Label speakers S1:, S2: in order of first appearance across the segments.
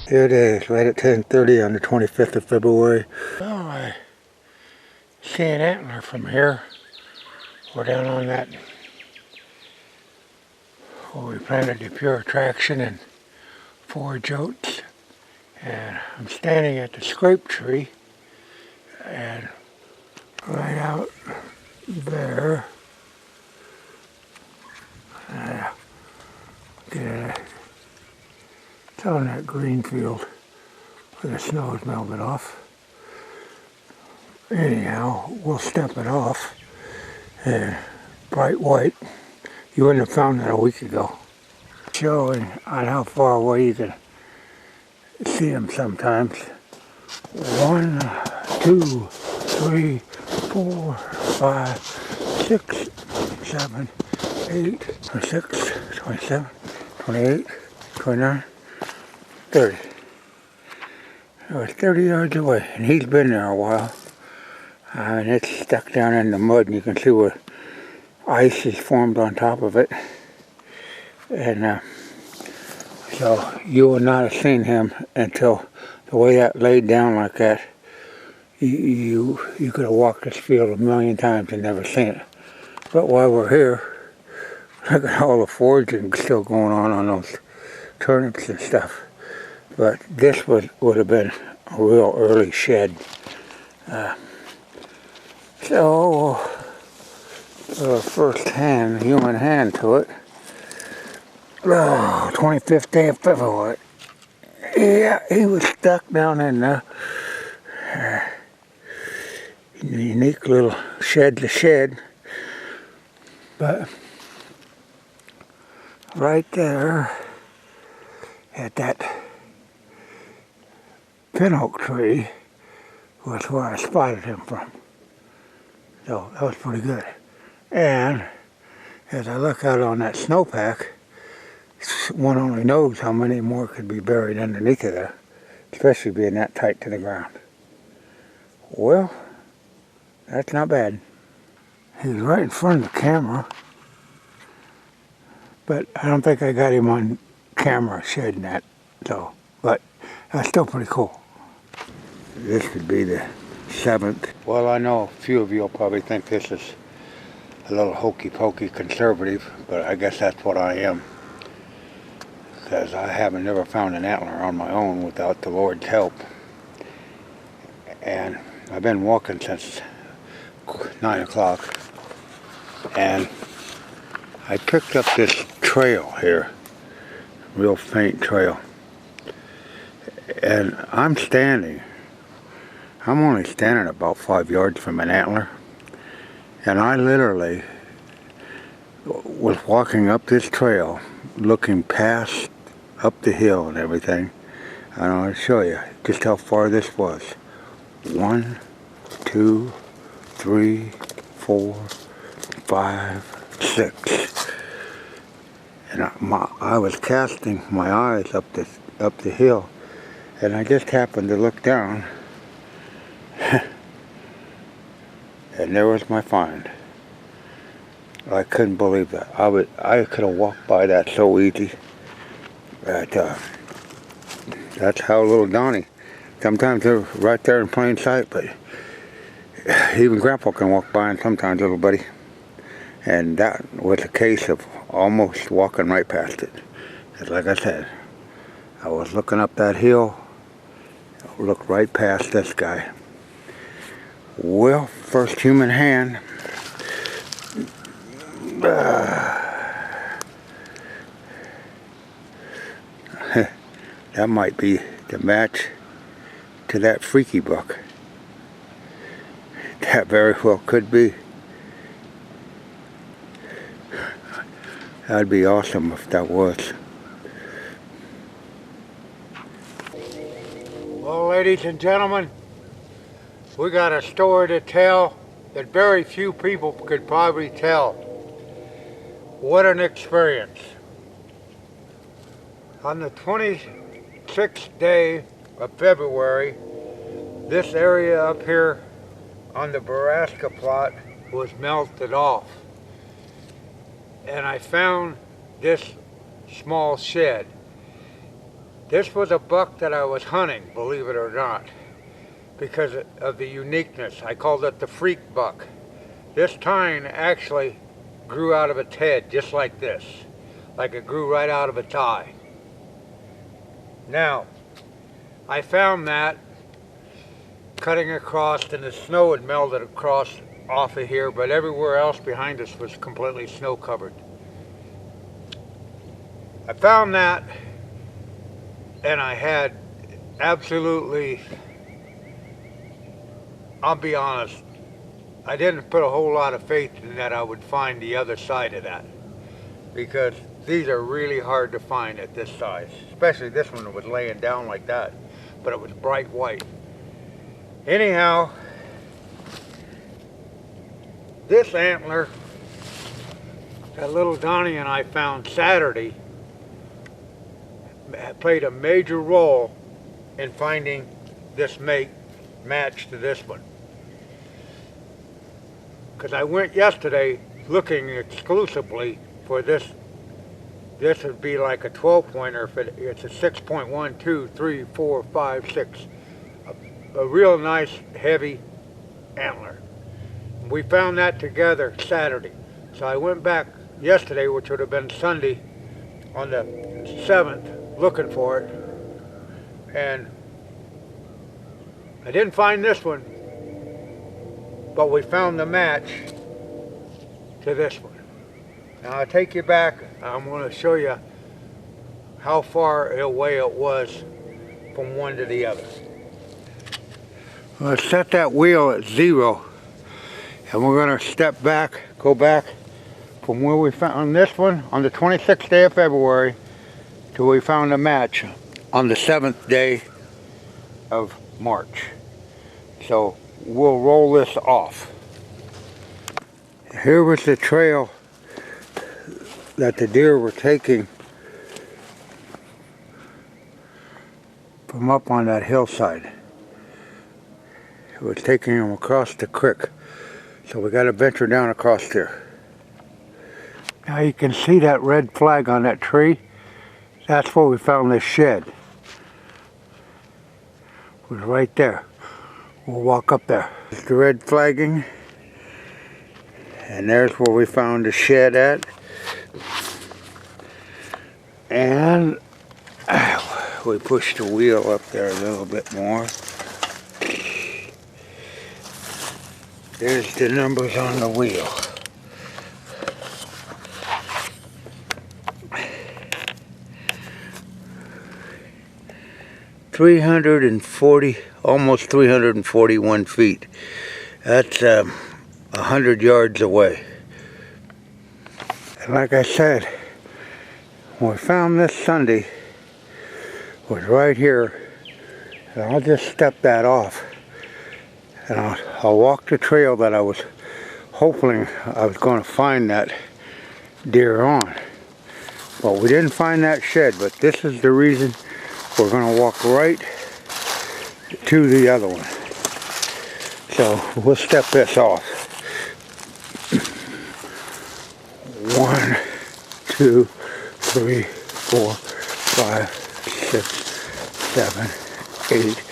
S1: Here it is, right at 10:30 on the 25th of February. Well, I see an antler from here. We're down on that where we planted the pure traction and forage oats. And I'm standing at the scrape tree, and right out there, it's on that green field where the snow has melted off. Anyhow, we'll step it off, and bright white. You wouldn't have found that a week ago. Showing on how far away you can see them sometimes. 1, 2, 3, 4, 5, 6, 7, 8, 26, 27, 28, 29, 30. It was 30 yards away, and he's been there a while. And it's stuck down in the mud, and you can see where ice is formed on top of it. And so you would not have seen him until the way that laid down like that. You could have walked this field a million times and never seen it. But while we're here, look at all the foraging still going on those turnips and stuff. But this would have been a real early shed. So, first hand, human hand to it. Oh, 25th day of February. Yeah, he was stuck down in the unique little shed to shed. But right there at that pin oak tree was where I spotted him from. So that was pretty good. And as I look out on that snowpack, one only knows how many more could be buried underneath of there, especially being that tight to the ground. Well, that's not bad. He's right in front of the camera, but I don't think I got him on camera shedding that, so, but that's still pretty cool. This would be the 7th. Well, I know a few of you will probably think this is a little hokey-pokey conservative, but I guess that's what I am. Because I haven't never found an antler on my own without the Lord's help. And I've been walking since 9 o'clock. And I picked up this trail here, real faint trail. And I'm only standing about 5 yards from an antler. And I literally was walking up this trail, looking past up the hill and everything. And I'll show you just how far this was. 1, 2, 3, 4, 5, 6. And I was casting my eyes up the hill, and I just happened to look down, and there was my find. I couldn't believe that. I could have walked by that so easy. That's how little Donnie. Sometimes they're right there in plain sight, but even Grandpa can walk by, and sometimes little buddy. And that was a case of almost walking right past it. Because like I said, I was looking up that hill, looked right past this guy. Well, first human hand. That might be to match to that freaky buck. That very well could be. That'd be awesome if that was. Well, ladies and gentlemen, we got a story to tell that very few people could probably tell. What an experience. On the 26th day of February, this area up here on the Nebraska plot was melted off. And I found this small shed. This was a buck that I was hunting, believe it or not, because of the uniqueness. I called it the freak buck. This tine actually grew out of its head just like this, like it grew right out of its eye. Now, I found that cutting across, and the snow had melted across off of here, but everywhere else behind us was completely snow covered. I found that, and I had absolutely, I'll be honest, I didn't put a whole lot of faith in that I would find the other side of that, because these are really hard to find at this size, especially this one that was laying down like that, but it was bright white. Anyhow, this antler that little Donnie and I found Saturday played a major role in finding this match to this one. Because I went yesterday looking exclusively for this. This would be like a 12-pointer if it's a 6.1, 2, 3, 4, 5, 6. A real nice heavy antler. We found that together Saturday. So I went back yesterday, which would have been Sunday, on the 7th, looking for it. And I didn't find this one, but we found the match to this one. Now I'll take you back. I'm going to show you how far away it was from one to the other. Let's set that wheel at 0, and we're going to step back, go back from where we found this one on the 26th day of February to we found a match on the 7th day of March. So we'll roll this off. Here was the trail that the deer were taking from up on that hillside. It was taking them across the creek. So we got to venture down across there. Now you can see that red flag on that tree. That's where we found this shed. It was right there. We'll walk up there. There's the red flagging. And there's where we found the shed at. And we pushed the wheel up there a little bit more. There's the numbers on the wheel. $340, almost 341 feet. That's 100 yards away. And like I said, when we found this Sunday, was right here, and I'll just step that off. And I'll walk the trail that I was hoping I was going to find that deer on. Well, we didn't find that shed, but this is the reason we're going to walk right to the other one. So we'll step this off. 1, 2, 3, 4, 5, 6, 7, 8,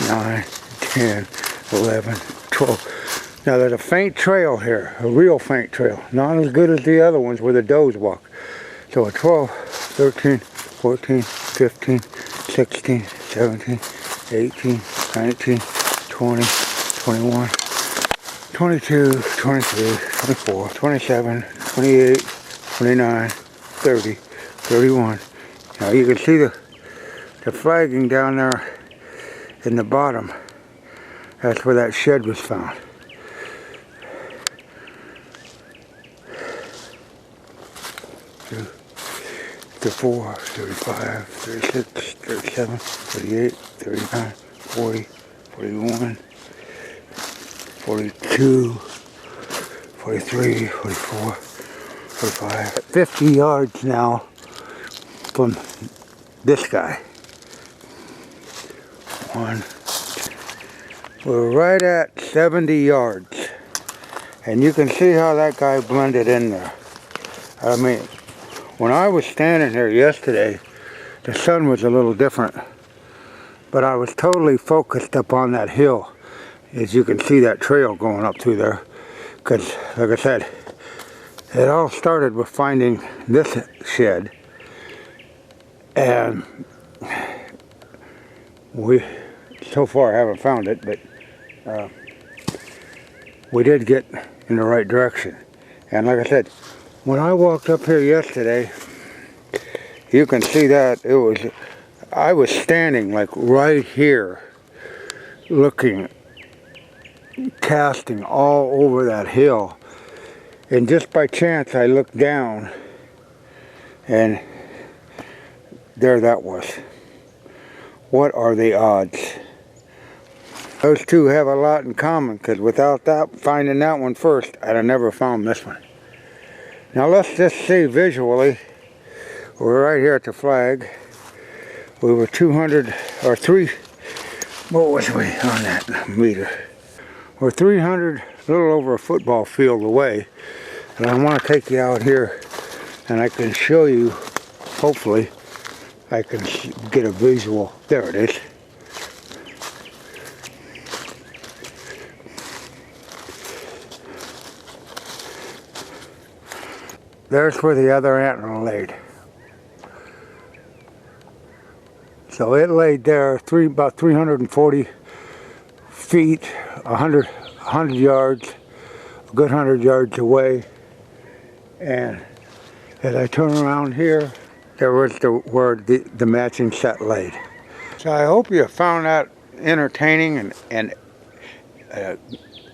S1: 9, 10, 11, 12. Now there's a faint trail here, a real faint trail. Not as good as the other ones where the does walk. So a 12, 13, 14, 15, 16, 17, 18, 19, 20, 21, 22, 23, 24, 27, 28, 29, 30, 31. Now you can see the the flagging down there in the bottom, that's where that shed was found. To 4, 35, 36, 37, 38, 39, 40, 41, 42, 43, 44, 45. 50 yards now from this guy. We're right at 70 yards. And you can see how that guy blended in there. I mean, when I was standing here yesterday, the sun was a little different. But I was totally focused up on that hill. As you can see that trail going up through there. Because, like I said, it all started with finding this shed. And we, so far, haven't found it, but we did get in the right direction. And like I said, when I walked up here yesterday, you can see that I was standing like right here, looking, casting all over that hill. And just by chance, I looked down, and there that was. What are the odds? Those two have a lot in common, because without finding that one first, I'd have never found this one. Now let's just see visually. We're right here at the flag. We were 200 or 3. What was we on that meter? We're 300, a little over a football field away. And I want to take you out here, and I can show you. Hopefully, I can get a visual. There it is. There's where the other antler laid. So it laid there about 340 feet, 100 yards, a good 100 yards away. And as I turn around here, there was where the matching set laid. So I hope you found that entertaining and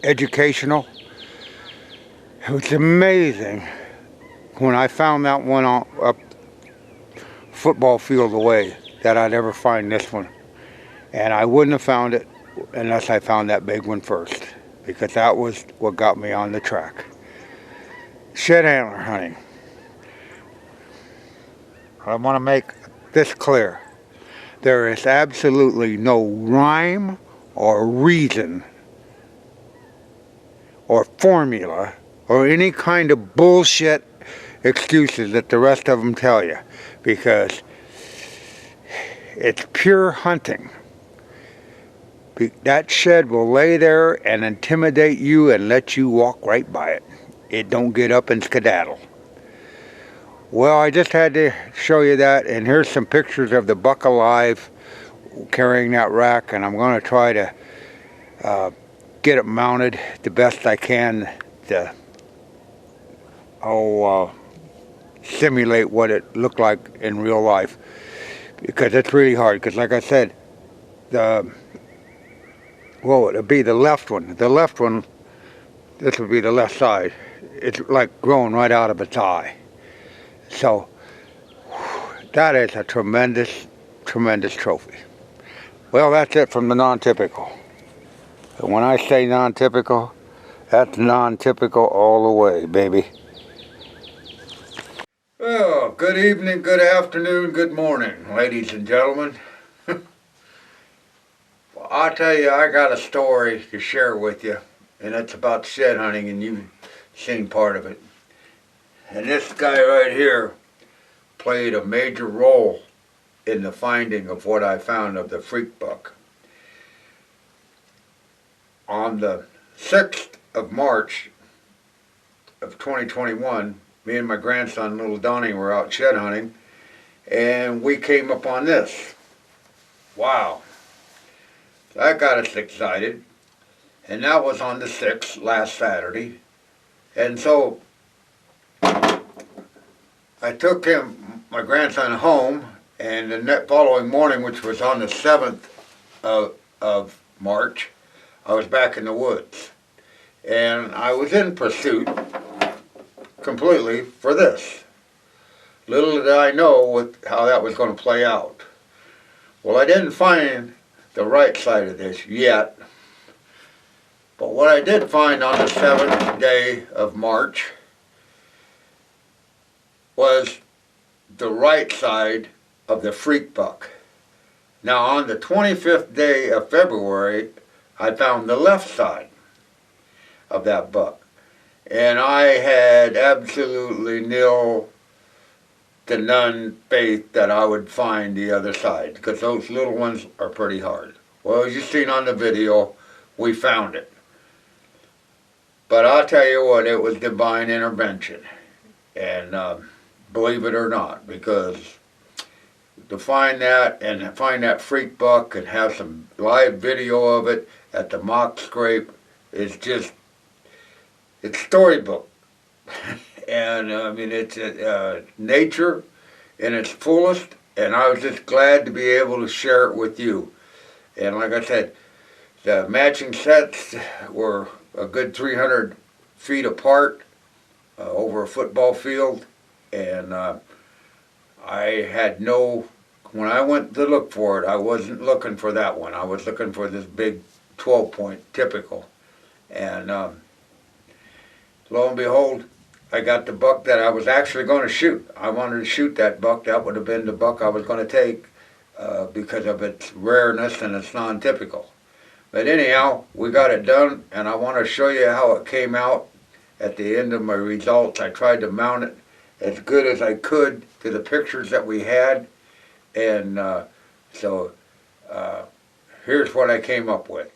S1: educational. It was amazing when I found that one up football field away that I'd ever find this one. And I wouldn't have found it unless I found that big one first, because that was what got me on the track. Shed antler hunting. I want to make this clear. There is absolutely no rhyme or reason or formula or any kind of bullshit excuses that the rest of them tell you, because it's pure hunting. That shed will lay there and intimidate you and let you walk right by it. It don't get up and skedaddle. Well, I just had to show you that, and here's some pictures of the buck alive carrying that rack, and I'm going to try to get it mounted the best I can to simulate what it looked like in real life, because it's really hard. Because like I said, it'd be the left one. The left one, this would be the left side. It's like growing right out of its eye. So that is a tremendous, tremendous trophy. Well, that's it from the non-typical. And when I say non-typical, that's non-typical all the way, baby. Well, good evening, good afternoon, good morning, ladies and gentlemen. Well, I'll tell you, I got a story to share with you, and it's about shed hunting, and you've seen part of it. And this guy right here played a major role in the finding of what I found of the freak buck. On the 6th of March of 2021, me and my grandson, little Donnie, were out shed hunting, and we came upon this. Wow. That got us excited, and that was on the 6th, last Saturday. And so I took my grandson home,
S2: And the following morning, which was on the 7th of March, I was back in the woods. And I was in pursuit completely for this. Little did I know how that was going to play out. Well, I didn't find the right side of this yet. But what I did find on the 7th day of March was the right side of the freak buck. Now on the 25th day of February, I found the left side of that buck. And I had absolutely nil to none faith that I would find the other side, because those little ones are pretty hard. Well, as you've seen on the video, we found it. But I'll tell you what, it was divine intervention. And believe it or not, because to find that and find that freak buck and have some live video of it at the mock scrape is just, it's storybook. And I mean, it's nature in its fullest, and I was just glad to be able to share it with you. And like I said, the matching sets were a good 300 feet apart over a football field, and I had no, when I went to look for it, I wasn't looking for that one. I was looking for this big 12-point typical. And lo and behold, I got the buck that I was actually going to shoot. I wanted to shoot that buck. That would have been the buck I was going to take because of its rareness and its non-typical. But anyhow, we got it done, and I want to show you how it came out at the end of my results. I tried to mount it as good as I could to the pictures that we had, and so here's what I came up with.